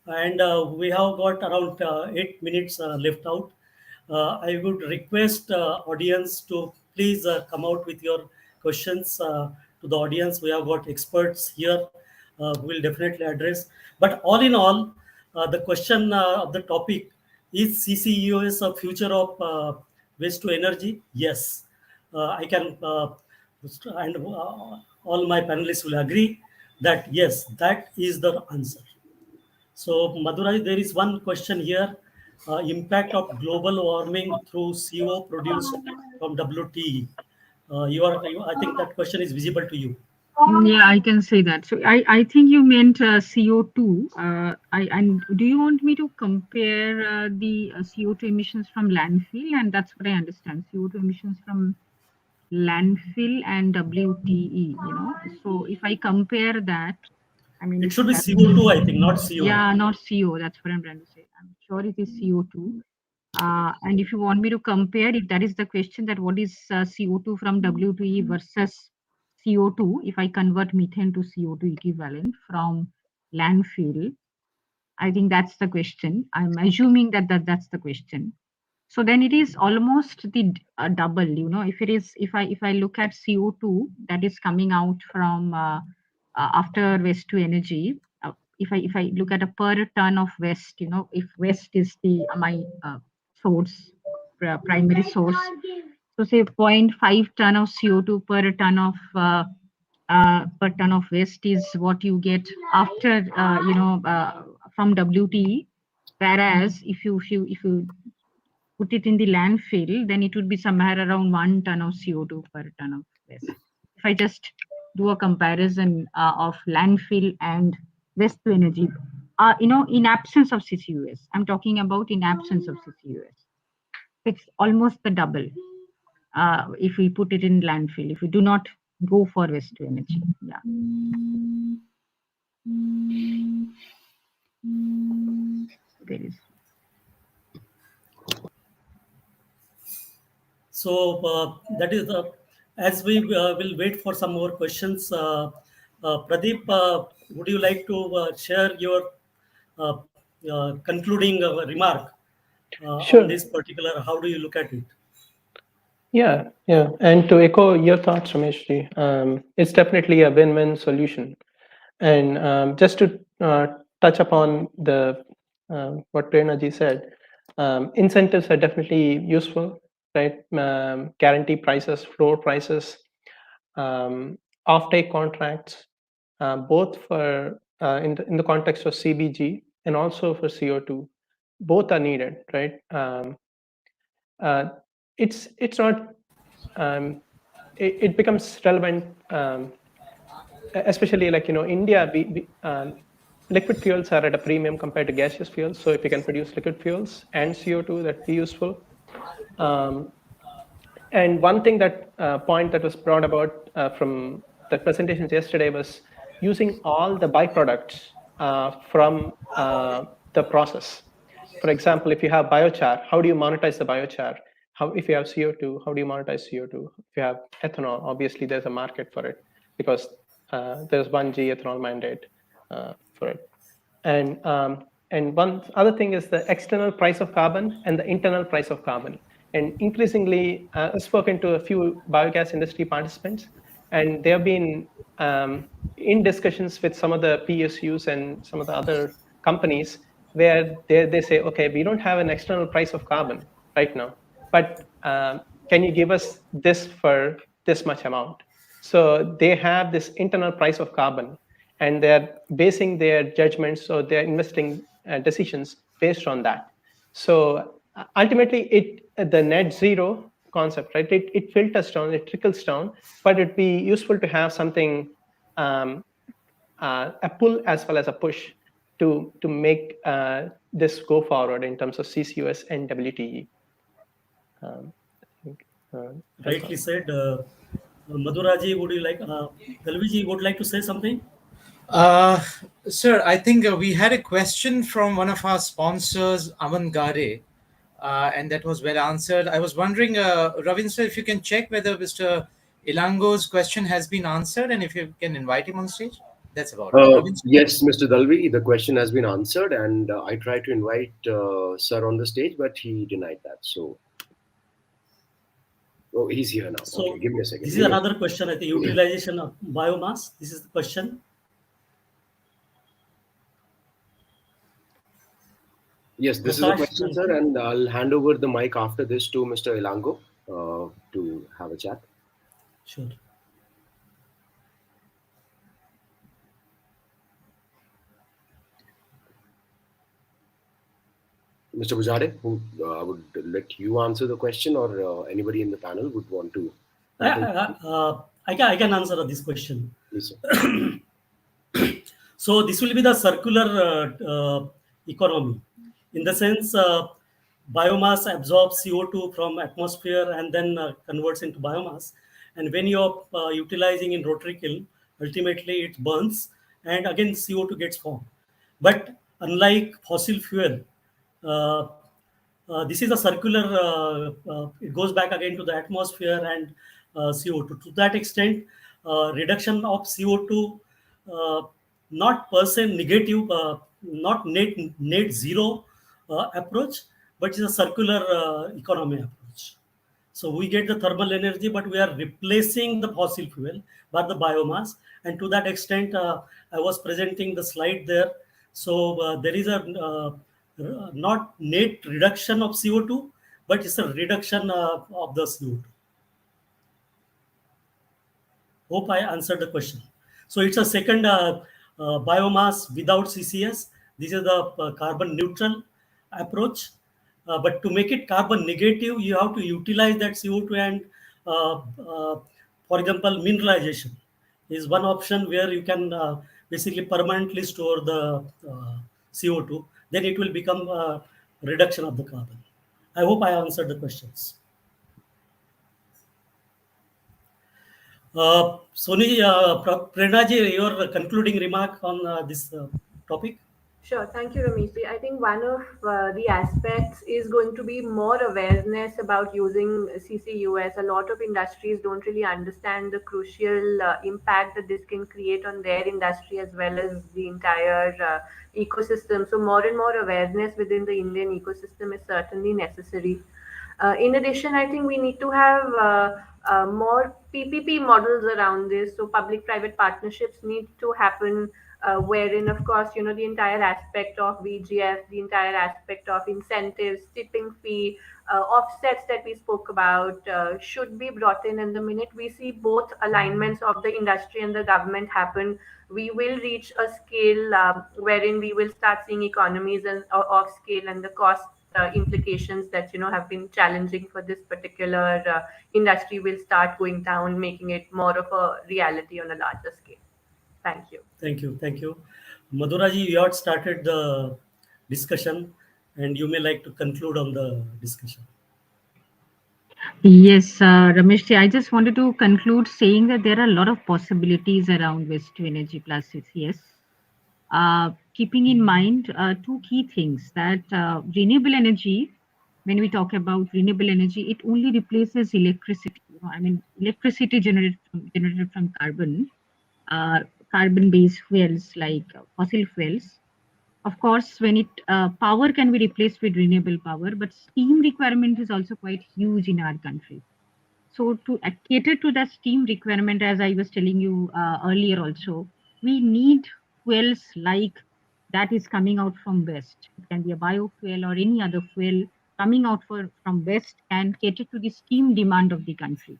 And we have got around 8 minutes left out. I would request audience to please come out with your questions to the audience. We have got experts here who will definitely address. But all in all, the question of the topic is CCUS a future of waste to energy? Yes, I can, and all my panelists will agree that yes, that is the answer. So, Madurai, there is one question here: impact of global warming through CO produced from WTE. I think that question is visible to you. Yeah, I can say that. So I think you meant CO2. And do you want me to compare the CO2 emissions from landfill? And that's what I understand. CO2 emissions from landfill and WTE. So if I compare that, I mean, It if should be that, CO2, I think, not CO. yeah, not CO. That's what I'm trying to say. I'm sure it is CO2. And if you want me to compare, if that is the question, that what is CO2 from WTE versus CO2, if I convert methane to CO2 equivalent from landfill, I think that's the question. I'm assuming that's the question. So then it is almost the double. If I look at CO2 that is coming out from after waste to energy, if I look at a per ton of waste, if waste is the my source, primary source, so say zero point 0.5 ton of CO2 per ton of waste is what you get after from WTE. Whereas if you put it in the landfill, then it would be somewhere around 1 ton of CO2 per ton of waste. If I just do a comparison of landfill and waste to energy, in absence of CCUS, I'm talking about in absence of CCUS, it's almost the double. If we put it in landfill, if we do not go for waste to energy, yeah. There is. So that is the, as we will wait for some more questions. Pradeep, would you like to share your uh, concluding remark on Sure. this particular? How do you look at it? Yeah. And to echo your thoughts, Rameshji, it's definitely a win-win solution. And just to touch upon the what Prernaji said, incentives are definitely useful, right? Guarantee prices, floor prices, offtake contracts, both for in the context of CBG and also for CO2, both are needed, right? It's not it becomes relevant, especially like India. Liquid fuels are at a premium compared to gaseous fuels. So if you can produce liquid fuels and CO2, that'd be useful. And one thing that point that was brought about from the presentations yesterday was using all the byproducts from the process. For example, if you have biochar, how do you monetize the biochar? If you have CO2, how do you monetize CO2? If you have ethanol, obviously there's a market for it because there's 1G ethanol mandate for it. And one other thing is the external price of carbon and the internal price of carbon. And increasingly, I've spoken to a few biogas industry participants, and they have been in discussions with some of the PSUs and some of the other companies where they say, okay, we don't have an external price of carbon right now, but can you give us this for this much amount? So they have this internal price of carbon, and they're basing their judgments or their investing decisions based on that. So ultimately, the net zero concept, right? It filters down, it trickles down, but it'd be useful to have something, a pull as well as a push to make this go forward in terms of CCUS and WTE. Rightly said. Madhuraji, would you like, Dalviji would like to say something? Uh, Sir, I think we had a question from one of our sponsors, Aman Gare. and that was well answered. I was wondering, Ravin sir, if you can check whether Mr. Ilango's question has been answered, and if you can invite him on stage. That's about it. Ravin sir? Yes, Mr. Dalvi, the question has been answered, and I tried to invite Sir on the stage, but he denied that. So, oh, he's here now. So Okay, give me a second. this is another question. I think utilization of biomass. This is the question. Yes, this is a question, sir, and I'll hand over the mic after this to Mr. Ilango to have a chat. Sure. Mr. Bujare, I would let you answer the question, or anybody in the panel would want to. I can answer this question. Please, sir. So this will be the circular economy, in the sense biomass absorbs CO2 from atmosphere and then converts into biomass. And when you're utilizing in rotary kiln, ultimately it burns and again CO2 gets formed. But unlike fossil fuel, uh, this is a circular, it goes back again to the atmosphere and CO2. To that extent, reduction of CO2, not per se negative, not net zero approach, but it's a circular economy approach. So we get the thermal energy, but we are replacing the fossil fuel by the biomass. And to that extent, I was presenting the slide there. So there is a not net reduction of CO2, but it's a reduction of the CO2. Hope I answered the question. So it's a second biomass without CCS. This is the carbon neutral approach. But to make it carbon negative, you have to utilize that CO2 and, for example, mineralization is one option where you can basically permanently store the CO2. Then it will become a reduction of the carbon. I hope I answered the questions. Soni, Prernaji, your concluding remark on this topic? Sure. Thank you, Ramesh. I think one of the aspects is going to be more awareness about using CCUS. A lot of industries don't really understand the crucial impact that this can create on their industry as well as the entire ecosystem. So more and more awareness within the Indian ecosystem is certainly necessary. In addition, I think we need to have more PPP models around this. So public-private partnerships need to happen, wherein, of course, the entire aspect of VGF, the entire aspect of incentives, tipping fee, offsets that we spoke about should be brought in. And the minute we see both alignments of the industry and the government happen, we will reach a scale wherein we will start seeing economies of scale, and the cost implications that have been challenging for this particular industry will start going down, making it more of a reality on a larger scale. Thank you. Thank you. Thank you. Madhuraji, you had started the discussion and you may like to conclude on the discussion. Yes, Ramesh, I just wanted to conclude saying that there are a lot of possibilities around waste to energy plus CCS. Keeping in mind two key things, that renewable energy, when we talk about renewable energy, it only replaces electricity. I mean, electricity generated from carbon-based fuels like fossil fuels. Of course, when power can be replaced with renewable power, but steam requirement is also quite huge in our country. So to cater to the steam requirement, as I was telling you earlier also, we need fuels like that is coming out from West. It can be a biofuel or any other fuel coming out from West and cater to the steam demand of the country.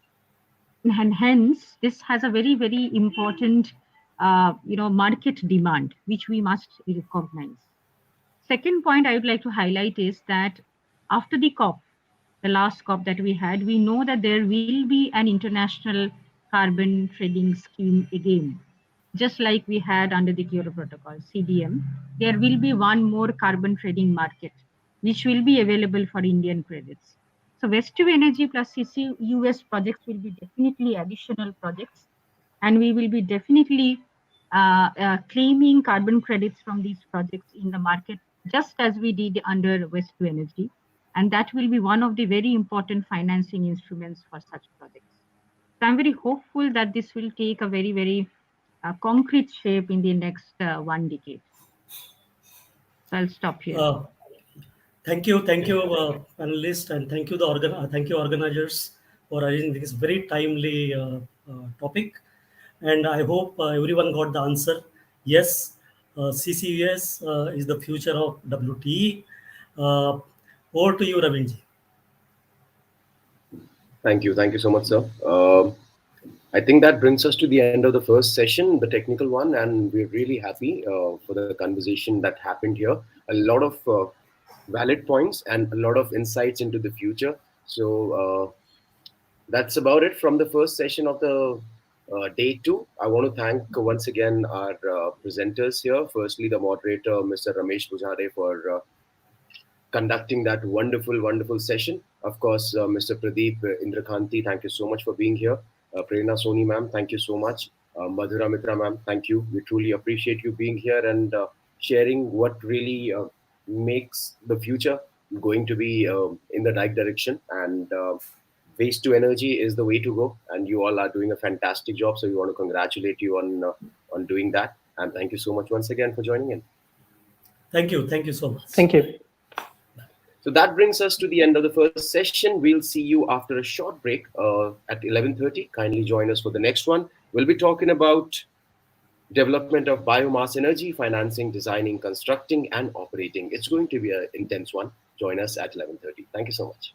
And hence, this has a very, very important, market demand, which we must recognize. Second point I would like to highlight is that after the COP, the last COP that we had, we know that there will be an international carbon trading scheme again. Just like we had under the Kyoto Protocol, CDM, there will be one more carbon trading market, which will be available for Indian credits. So Waste to Energy plus CCUS projects will be definitely additional projects, and we will be definitely claiming carbon credits from these projects in the market, just as we did under Waste to Energy. And that will be one of the very important financing instruments for such projects. So I'm very hopeful that this will take a very, very concrete shape in the next 1 decade. So I'll stop here. Thank you, panelists, and thank you, organizers, for arranging this very timely topic. And I hope everyone got the answer. Yes, CCUS is the future of WTE. Over to you, Ravinji. Thank you so much, sir. I think that brings us to the end of the first session, the technical one, and we're really happy for the conversation that happened here. A lot of valid points and a lot of insights into the future. So that's about it from the first session of the day two. I want to thank once again our presenters here. Firstly, the moderator, Mr. Ramesh Bujade, for conducting that wonderful session. Of course, Mr. Pradeep Indrakhanti, thank you so much for being here. Prerna Soni ma'am, thank you so much. Madhura Mitra ma'am, thank you. We truly appreciate you being here and sharing what really makes the future going to be in the right direction. And waste to energy is the way to go. And you all are doing a fantastic job. So we want to congratulate you on doing that. And thank you so much once again for joining in. Thank you so much. Thank you. So that brings us to the end of the first session. We'll see you after a short break at 11:30. Kindly join us for the next one. We'll be talking about development of biomass energy, financing, designing, constructing, and operating. It's going to be an intense one. Join us at 11:30. Thank you so much.